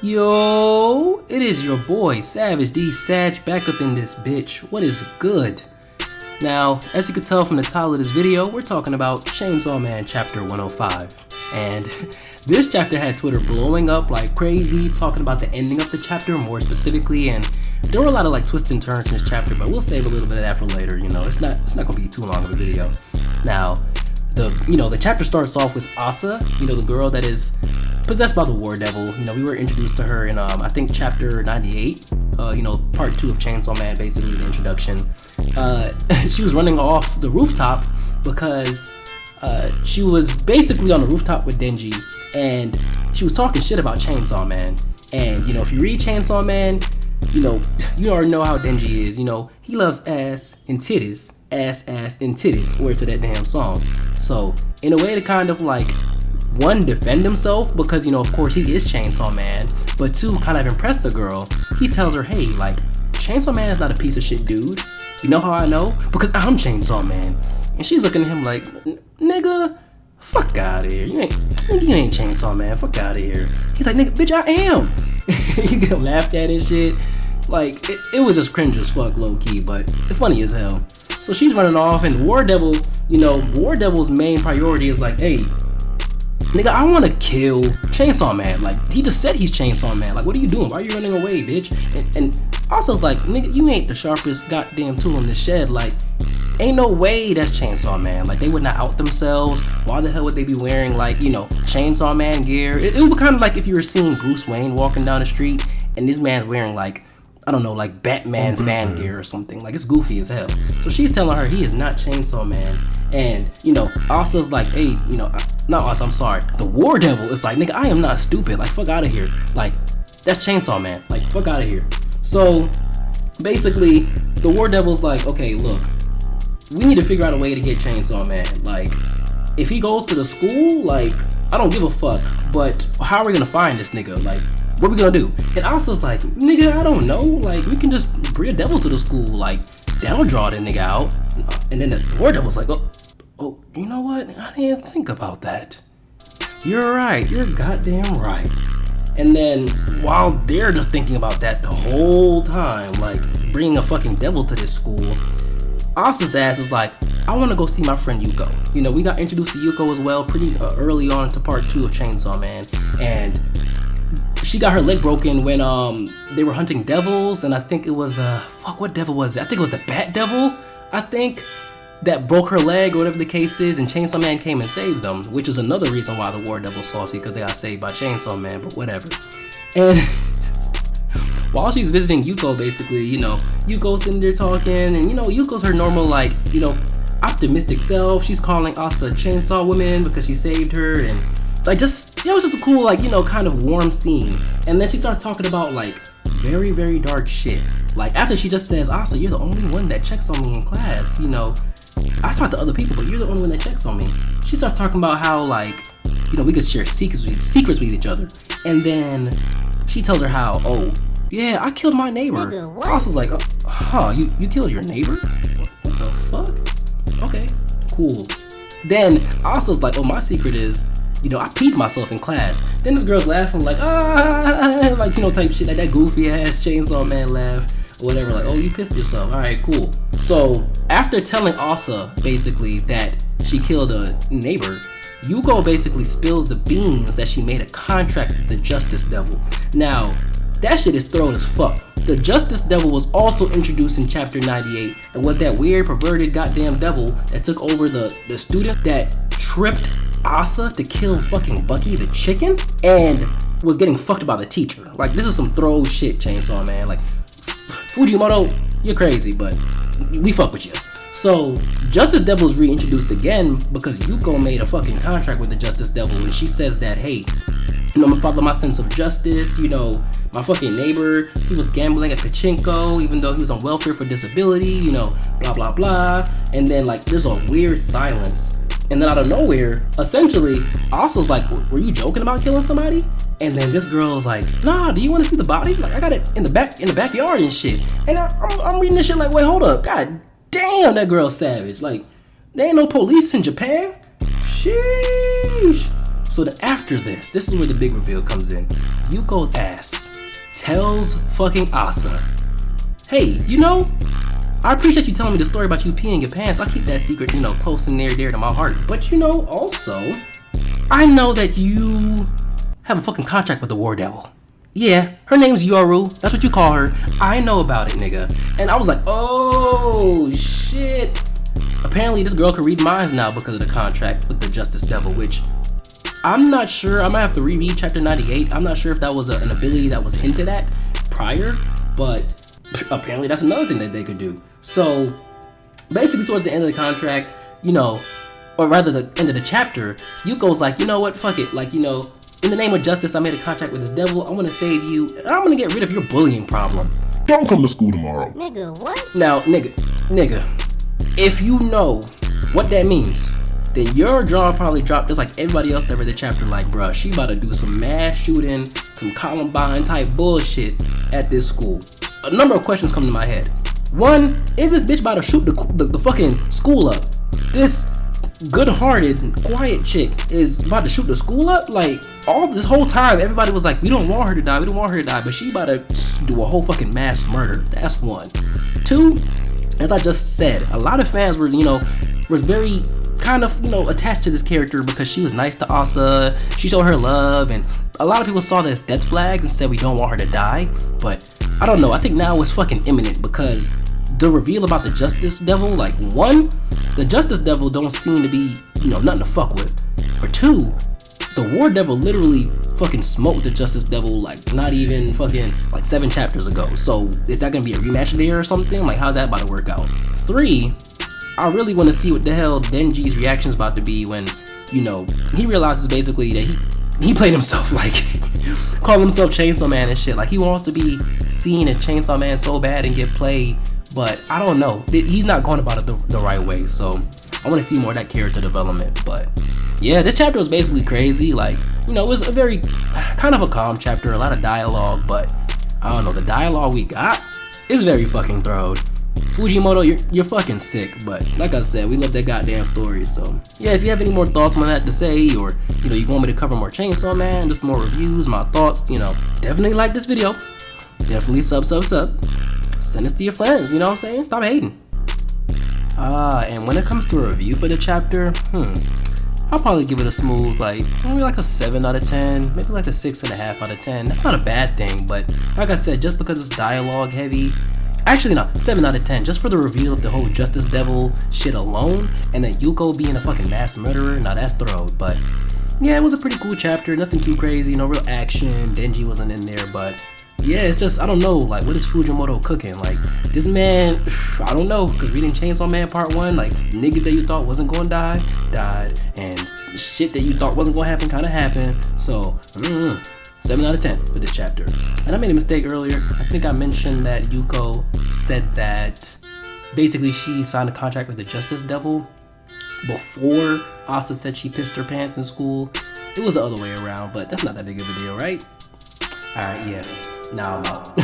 Yo, it is your boy Savage D Sag back up in this bitch. What is good? Now, as you can tell from the title of this video, we're talking about Chainsaw Man Chapter 105. And this chapter had Twitter blowing up like crazy, talking about the ending of the chapter more specifically, and there were a lot of like twists and turns in this chapter, but we'll save a little bit of that for later. You know, it's not gonna be too long of a video. Now, the chapter starts off with Asa, the girl that is possessed by the War Devil. We were introduced to her in I think chapter 98, part 2 of Chainsaw Man, basically the introduction. She was running off the rooftop because she was basically on the rooftop with Denji, and she was talking shit about Chainsaw Man. And if you read Chainsaw Man, you already know how Denji is. He loves ass and titties, ass and titties, word to that damn song. So in a way to kind of like, one, defend himself because of course he is Chainsaw Man, but two, kind of impress the girl, he tells her, hey, like, Chainsaw Man is not a piece of shit dude. You know how I know? Because I'm Chainsaw Man. And she's looking at him like, nigga, fuck out of here. You ain't Chainsaw Man. Fuck out of here. He's like, nigga, bitch, I am. You get laughed at and shit. Like, it was just cringe as fuck, low key, but it's funny as hell. So she's running off, and War Devil, War Devil's main priority is like, hey, nigga, I want to kill Chainsaw Man. Like, he just said he's Chainsaw Man. Like, what are you doing? Why are you running away, bitch? And also, it's like, nigga, you ain't the sharpest goddamn tool in the shed. Like, ain't no way that's Chainsaw Man. Like, they would not out themselves. Why the hell would they be wearing, like, Chainsaw Man gear? It would kind of like if you were seeing Bruce Wayne walking down the street and this man's wearing, like, I don't know, like Batman fan gear or something. Like, it's goofy as hell. So she's telling her he is not Chainsaw Man. And, Asa's like, hey, not Asa, I'm sorry. The War Devil is like, nigga, I am not stupid. Like, fuck out of here. Like, that's Chainsaw Man. Like, fuck out of here. So, basically, the War Devil's like, okay, look, we need to figure out a way to get Chainsaw Man. Like, if he goes to the school, like, I don't give a fuck. But how are we gonna find this nigga? Like, what we gonna do? And Asa's like, nigga, I don't know. Like, we can just bring a devil to the school. Like, that'll draw the nigga out. And then the War Devil's like, oh, you know what? I didn't think about that. You're right. You're goddamn right. And then while they're just thinking about that the whole time, like bringing a fucking devil to this school, Asa's ass is like, I want to go see my friend Yuko. We got introduced to Yuko as well pretty early on to part 2 of Chainsaw Man. And she got her leg broken when they were hunting devils, and I think it was what devil was it? I think it was the Bat Devil, I think, that broke her leg or whatever the case is, and Chainsaw Man came and saved them, which is another reason why the War Devil's saucy, because they got saved by Chainsaw Man, but whatever. And while she's visiting Yuko, basically, Yuko's sitting there talking, and Yuko's her normal, like, optimistic self. She's calling Asa Chainsaw Woman because she saved her, and like, just, it was just a cool, like, kind of warm scene. And then she starts talking about, like, very, very dark shit. Like, after she just says, Asa, you're the only one that checks on me in class, I talk to other people, but you're the only one that checks on me. She starts talking about how, like, we could share secrets with each other. And then she tells her how, oh, yeah, I killed my neighbor. Asa's like, you killed your neighbor? What the fuck? Okay, cool. Then Asa's like, oh, my secret is, I peed myself in class. Then this girl's laughing like, like, type shit, like that goofy ass Chainsaw Man laugh or whatever. Like, oh, you pissed yourself. All right, cool. So after telling Asa basically that she killed a neighbor, Yuko basically spills the beans that she made a contract with the Justice Devil. Now, that shit is thrown as fuck. The Justice Devil was also introduced in chapter 98 and was that weird perverted goddamn devil that took over the student that tripped Asa to kill fucking Bucky the chicken and was getting fucked by the teacher. Like, this is some throw shit, Chainsaw Man. Like, Fujimoto, you're crazy, but we fuck with you. So Justice Devil is reintroduced again because Yuko made a fucking contract with the Justice Devil, and she says that, hey, I'm gonna follow my sense of justice. My fucking neighbor, he was gambling at pachinko even though he was on welfare for disability, blah blah blah. And then, like, there's a weird silence. And then out of nowhere, essentially, Asa's like, were you joking about killing somebody? And then this girl's like, nah, do you want to see the body? Like, I got it in the backyard and shit. And I'm reading this shit like, wait, hold up. God damn, that girl's savage. Like, there ain't no police in Japan. Sheesh. So then after this is where the big reveal comes in. Yuko's ass tells fucking Asa, hey, you know, I appreciate you telling me the story about you peeing your pants. I'll keep that secret, you know, close and near dear to my heart. But you know, also, I know that you have a fucking contract with the War Devil. Yeah, her name's Yoru. That's what you call her. I know about it, nigga. And I was like, oh, shit. Apparently, this girl can read minds now because of the contract with the Justice Devil, which I'm not sure. I might have to reread chapter 98. I'm not sure if that was an ability that was hinted at prior, but apparently that's another thing that they could do. So, basically, towards the end of the contract, you know, or rather the end of the chapter, Yuko's like, you know what, fuck it. Like, you know, in the name of justice, I made a contract with the devil. I'm gonna save you, and I'm gonna get rid of your bullying problem. Don't come to school tomorrow. Nigga, what? Now, nigga, if you know what that means, then your jaw probably dropped just like everybody else that read the chapter. Like, bruh, she about to do some mass shooting, some Columbine type bullshit at this school. A number of questions come to my head. One, is this bitch about to shoot the fucking school up? This good-hearted, quiet chick is about to shoot the school up? Like, all this whole time, everybody was like, we don't want her to die, but she about to do a whole fucking mass murder. That's one. Two, as I just said, a lot of fans were, you know, very kind of, you know, attached to this character because she was nice to Asa, she showed her love, and a lot of people saw that as death flags and said we don't want her to die. But I don't know, I think now it's fucking imminent because the reveal about the Justice Devil, like, one, the Justice Devil don't seem to be, you know, nothing to fuck with. For two, the War Devil literally fucking smoked the Justice Devil like not even fucking like 7 chapters ago. So is that gonna be a rematch there or something? Like, how's that about to work out? Three, I really want to see what the hell Denji's reaction is about to be when, you know, he realizes basically that he played himself, like called himself Chainsaw Man and shit. Like, he wants to be seen as Chainsaw Man so bad and get played, but I don't know. He's not going about it the right way. So I want to see more of that character development. But yeah, this chapter was basically crazy. Like, you know, it was a very kind of a calm chapter, a lot of dialogue, but I don't know, the dialogue we got is very fucking throwed. Fujimoto, you're fucking sick, but like I said, we love that goddamn story. So yeah, if you have any more thoughts on that to say, or you know, you want me to cover more Chainsaw Man, just more reviews, my thoughts, you know, definitely like this video, definitely sub, send this to your friends, you know what I'm saying? Stop hating. And when it comes to a review for the chapter, I'll probably give it a smooth, like, maybe like a 7 out of 10, maybe like a 6.5 out of 10. That's not a bad thing, but like I said, just because it's dialogue heavy, actually no, 7 out of 10, just for the reveal of the whole Justice Devil shit alone, and then Yuko being a fucking mass murderer, now that's throwed. But yeah, it was a pretty cool chapter, nothing too crazy, no real action, Denji wasn't in there, but yeah, it's just, I don't know, like, what is Fujimoto cooking? Like, this man, I don't know, because reading Chainsaw Man Part 1, like, niggas that you thought wasn't gonna die, died, and shit that you thought wasn't gonna happen kinda happened. So, 7 out of 10 for this chapter. And I made a mistake earlier. I think I mentioned that Yuko said that basically she signed a contract with the Justice Devil before Asa said she pissed her pants in school. It was the other way around, but that's not that big of a deal, right? Alright, yeah. Now I'm out.